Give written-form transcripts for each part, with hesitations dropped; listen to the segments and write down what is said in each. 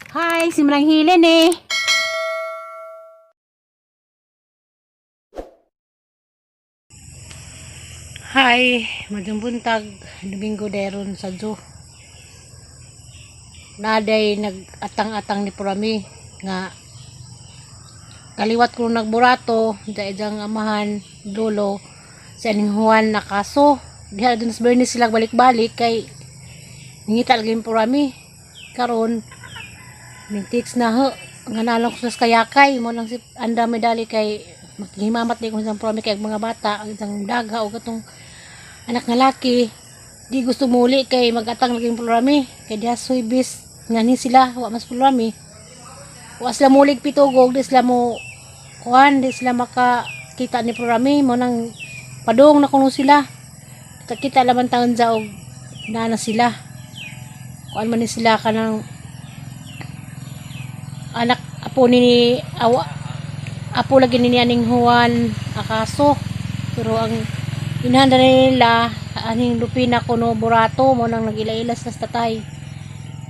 Hi, si Manang Helen eh. Hi, madang buntag, Domingo deron sa Diyo. Naday nag-atang-atang ni Purami nga kaliwat ko nagburato dayang amahan dulo sa aning Juan na kaso. Diha dun sa Bernie sila balik-balik kay ningita lagi Purami. Karon mintiks na ho nga nalong ko sa kayakay mo nang si anda medali kay maghimamat di ko sa Purami kay mga bata ang isang daga o katong anak nga laki di gusto muli kay magatang naging Purami kay diha suibis nga ni sila wa mas Purami wa sila mulig pitugog di sila mo kuan di sila makakita ni Purami mo nang padung na kuno sila kita laman taon sa og nana sila kuan man ni sila kanang anak apo ni apo lagi ni aning Juan Akaso pero ang inhanda nila aning Lupina kuno Burato mo nang nagilailas sa tatay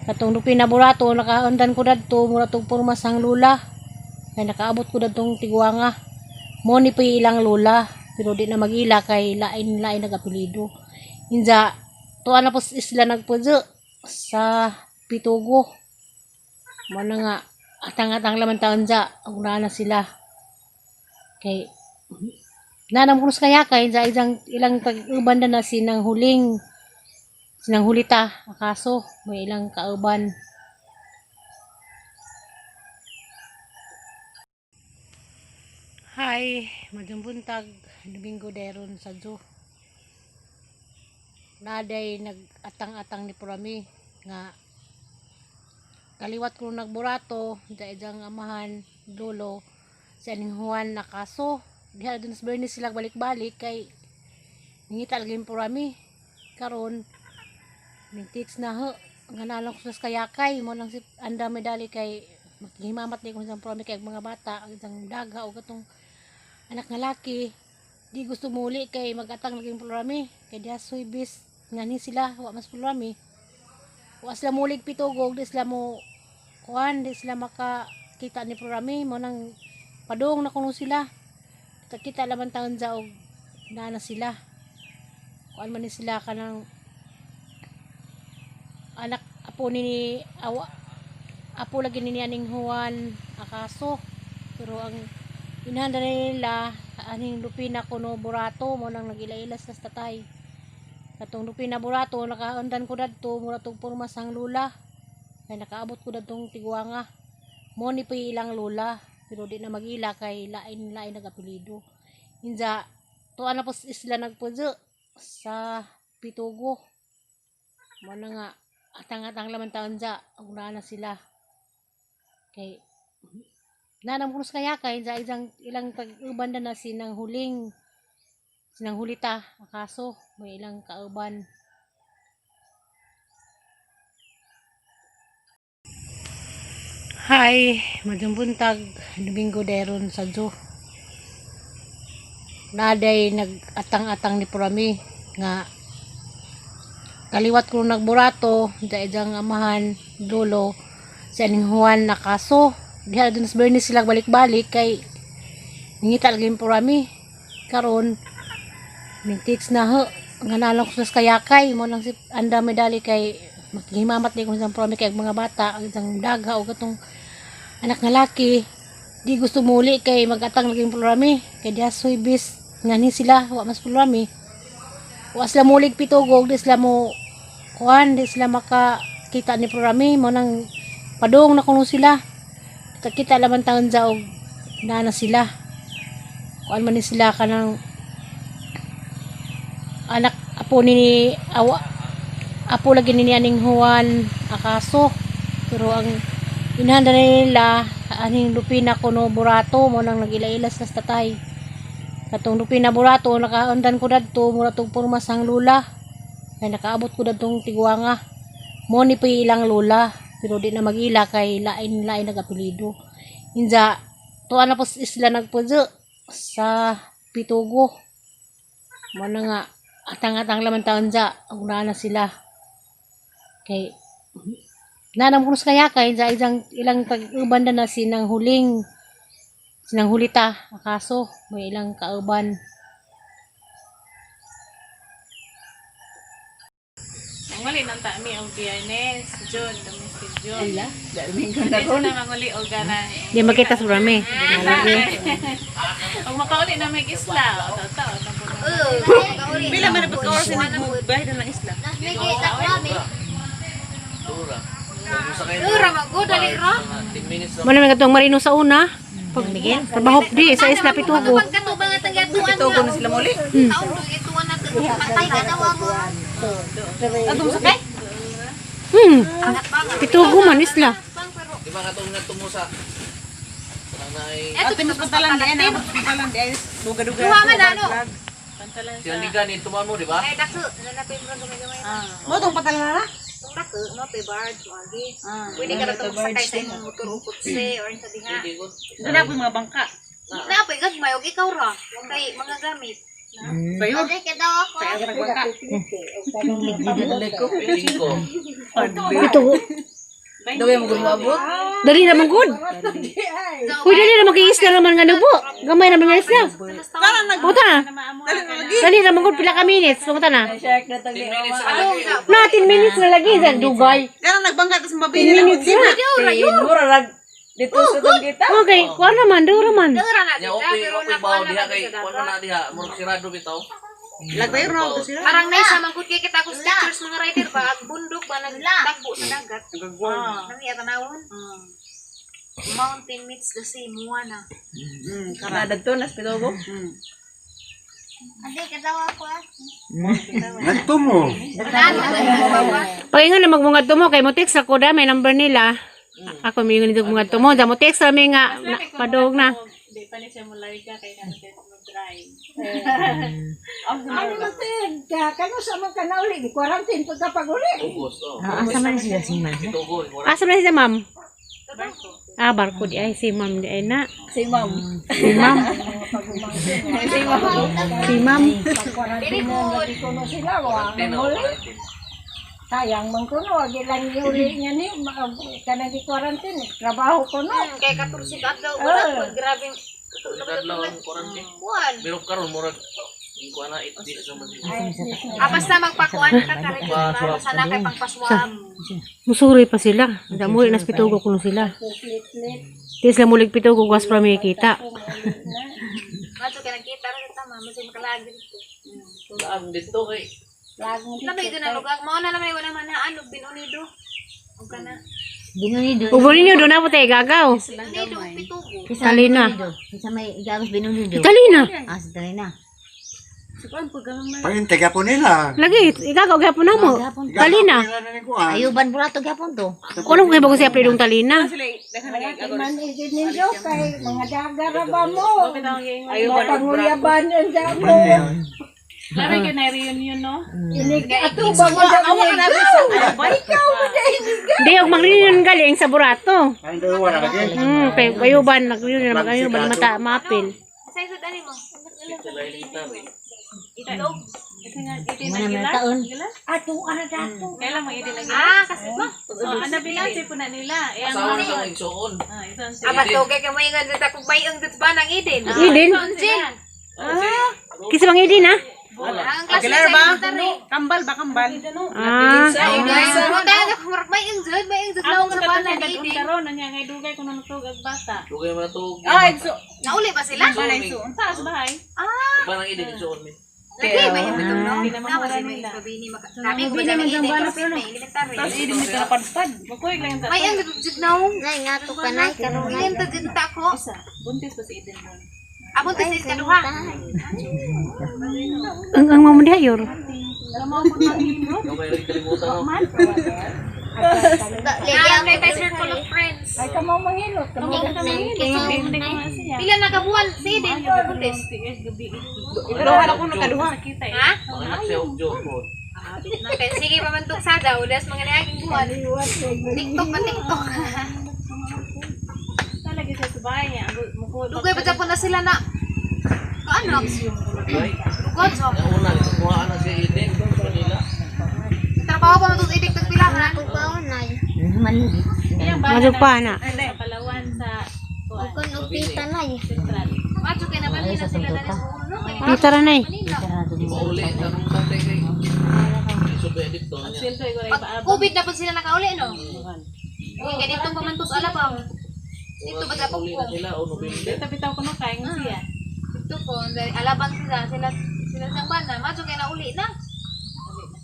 katong Lupina Burato nakaundan ko dadto mura tong purmasang lula kay nakaabot ko dadtong Tiguanga mo ni pa ilang lula pero di na magila kay lain nagapilido inja tuwa na po isla nagpudyo sa Pitugo mo na nga atang-atang laman taon dya una na sila kay nanam ko kaya kay sa isang ilang tag-uban na sinang hulita akaso may ilang kauban. Hi, madang buntag, Domingo deron sa Diyo. Naday nag-atang-atang ni Purami nga kaliwat ko nagburato dayang amahan dulo sa aning Juan na kaso. Diha dun sa Bernie sila balik-balik kay ningita lagi Purami. Karon mintiks na ho nga nalong ko sa kayakay mo nang si anda medali kay maghimamat di ko sa Purami kay mga bata ang isang daga o katong anak nga laki di gusto muli kay magatang naging Purami kay diha suibis nga ni sila wa mas Purami wa sila mulig pitugog di sila mo kuan di sila makakita ni Purami mo nang padung na kuno sila kita laman taon sa og nana sila kuan man ni sila kanang anak apo ni apo lagi ni aning Juan Akaso pero ang inhanda nila aning Lupina kuno Burato mo nang nagilailas sa tatay katong Lupina Burato nakaundan ko dadto mura tong purmasang lula kay nakaabot ko dadtong Tiguanga mo ni pa ilang lula pero di na magila kay lain nagapilido inja tuwa na po isla nagpudyo sa Pitugo mo na nga atang-atang laman taon dya una na sila kay nanam ko kaya kay sa isang ilang tag-uban na sinang hulita akaso may ilang kauban. Hi, madang buntag, Domingo deron sa Diyo. Naday nag-atang-atang ni Purami nga kaliwat ko nagburato dayang amahan dulo sa aning Juan na kaso diha dun sa Bernie sila balik-balik kay ningita lagi Purami karon mintiks na ho nga nalong ko sa kayakay mo nang si anda medali kay maghimamat di ko sa Purami kay mga bata ang isang daga o katong anak nga laki di gusto muli kay magatang naging Purami kay diha suibis nga ni sila wa mas Purami wa sila mulig pitugog di sila mo kuan di sila makakita ni Purami mo nang padung na kuno sila kita laman taon sa og nana sila kuan man ni sila kanang anak apo apo lagi ni aning Juan Akaso pero ang inhanda nila aning Lupina kuno Burato mo nang nagilailas sa tatay katong Lupina Burato nakaundan ko dadto mura tong purmasang lula kay nakaabot ko dadtong Tiguanga mo ni pa ilang lula pero di na magila kay lain nagapilido inja tuwa na po isla nagpudyo sa Pitugo mo na nga atang-atang laman taon dya una na sila kay nanam ko sa kayakay sa ilang tag-uban na sinang hulita akaso may ilang kauban. Manguli nang tami og Biyernes, June, domestic June. Ala, dami ko na Dito ko. na manguli og gana. Di makita sa rami. Pag makauli na may isla, o tao na po. Pila man dapat ka sa nagbay na ng isla. Mana may katong marino sa una. Pag trabaho di sa isla Pitugo. Pitugo na sila muli. Atong sakay? Pitugo man isla. Di ba katong nagtumo sa nanay Ato mas patalan di ay na patalan di ay duga-duga. sila ni gani tuman mo, di ba? Mo tong patalan na? Pwede ka na ito magsakay sa imong motor o kutse or sa diha. Hindi ko. Dala ko yung mga bangka. Napay gagmay og ikaw ra. Kay mga gamit. Bayo. Kaya daw ako. Kaya ka bangka. Piling ko. Pitugo. Daway mo gumabot. Dali naman good. Uy, dali naman kay isla naman nga nubo. Gamay naman nga isla. Karon nag Puta na. dali na lagi. Dali naman good pila ka minutes. Puta na. 10 minutes sa lagi. Na 10 minutes na lagi sa Dubai. Karon nagbangka tas 10 mabili na. minutes na. Dito sa tong kita. Okay, kuha naman, duro man. Dura na Nya kita okay, pero okay bawo nakuha diha na kay kita. kuno na diha, murag sirado bitaw. Lagbayo na ako sila. Parang nice sa mangkut kay kita ko pictures mga rider ba ag bundok ba nagtagbo sa dagat. Nami atanawon. Mountain meets the sea Moana. Kanada to nas Pitugo. Ade ka daw ako ah. Nagtumo. Pag na magbungad mo kay mo text ako da may number nila. Ako may nito bungad mo, da mo text kami nga padog na. Di pa ni siya mulay ka kay natin mag-drive. Ano natin? Kano sa mga kanauli? Di quarantine pagkapag-uli. Ugos oh. Asa man sila si ma'am? Pitugo, murag Asa man si ma'am? Barko di ay si ma'am di ay na. Si Ma'am. Si ma'am. Si ma'am. Pag-quarantine na nagikuno sila. tino. Sayang man kuno. Wag ilang iuli niya ni. Kanang di quarantine. Trabaho kuno. Kay 14 ka daw wala grabe. Kadlaw ang quarantine. Kuan. Pero karon murag ko ana iti sa man. Basta magpakuan ka kare para sana kay pagpaswam. Musuri pa sila. Da muli nas Pitugo kuno sila. Tis la mulig Pitugo gas pra may kita. Mato kay nakita ra tama mo si makalagi dito. Ang dito kay Lamay doon na lugar. Mao na lamay wala man ano binunido. Og kana. Ubuli niyo do na po tay gagaw. Unido Pitugo. Talina. Sa may gawas binulido. Talina. Ah, sa Talina. Pangintay ka po nila. Lagi igagaw gyapon na mo. Talina. Ayuban burato gyapon to. Kuno kay bago siya pridong Talina. Sila dahan lagi agor. Man idin ninyo kay mga dagara ba mo. Ayuban Panguyaban yan sa mo. Lari ka na reunion no? Inig ato ba mo daw Awa ka na sa albay. Di og magreunion galing sa Burato. Ang dalawa na lagi. Kay bayuban nagreunion magayuban mata mapil. Sa isod ani mo. sila ilitan eh. Itlog. Kasi nga itin Mana na man gila. taon. ato ana dato. Kailan mo itin na gila? Ah, kasi mo. So, ano binasi po na nila? Eh, ang Asawa mga na igsuon. isang Aba to kay kamay nga dito kung may ang dito ba nang idin. Idin? Kisa bang idin ha? Ang klase Aguilar ba? sa elementary. Kambal ba kambal? Ah. Mo tayo may ang dud Ako sa sa ba panay nang dadun idin. karon na niya ngay dugay kung nanutog ag bata. Dugay man to. Ah, igso. Nauli ba sila? Mana igso? Taas bahay. Iba nang idin igsuon mi. Lagi may ibutong no. Hindi naman Naman wala si may nila. pabini maka. Kami ko ba dami idin kasi may elementary. Tapos idin mi kanapadpad. Makuig lang yung May ang tatlo. dud na. Nay nga to kanay karon. Ilim ta dito ako. Isa. Buntis pa si Eden doon. Abot ta sa kaduha. Ang mamo di ayor. Gamay rin kalimutan no. Kaya may tayo circle of friends. Ay kamo mahilot. Kamo Hindi ko nga siya. Pila na kabuan si Eden buntis. Tigas gabi. Ilohan ako nakaduha. Kita eh. Ha? Mga anak siya og joke po. Okay, sige pamantok sa daw. Das mga niaging buwan. TikTok pa TikTok. Talaga siya sa bahay niya. Mukod. Dugay ba po na sila na? Ano? Ay, Dugod so. ang una kuha na siya idin sa nila. Trabaho pa matut idik tag pila ha. Ako pa unay. man. Iyang Madug pa na. sa Palawan sa kuan. Kung upita na eh. Central. Macho kay na bali na sila dali sa ulo kay Dito ra nay. Sarado din. Mauli, tanong tatay kay. Subay dito Ang niya. sweldo ay ko rin pag paabot. COVID na po sila nakauli no. Uy, kay dito pa man to sa Alabang. Dito ba sa Uli na Pokpong? sila o November. Bitaw ko no kay nga siya. Dito po, dahil Alabang sila siyang bana. Macho kay na uli na.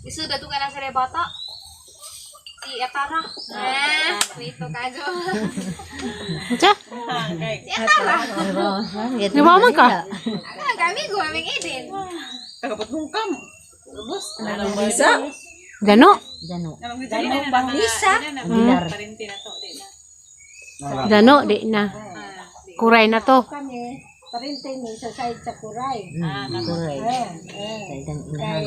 Isuda to ka na sila bata. Si Atara. Wito ka jo. Unsa? Si Atara. Nabawa man ka? Ano kami ko aming Eden. Kakapat mong kam. Dano. Dano. Dahil bang visa? Bilar. Parente na to, di na. Dano di na. Kuray na to. Kami, parente ni sa side sa Kuray. Ah, Correct. Eh, Kaya kay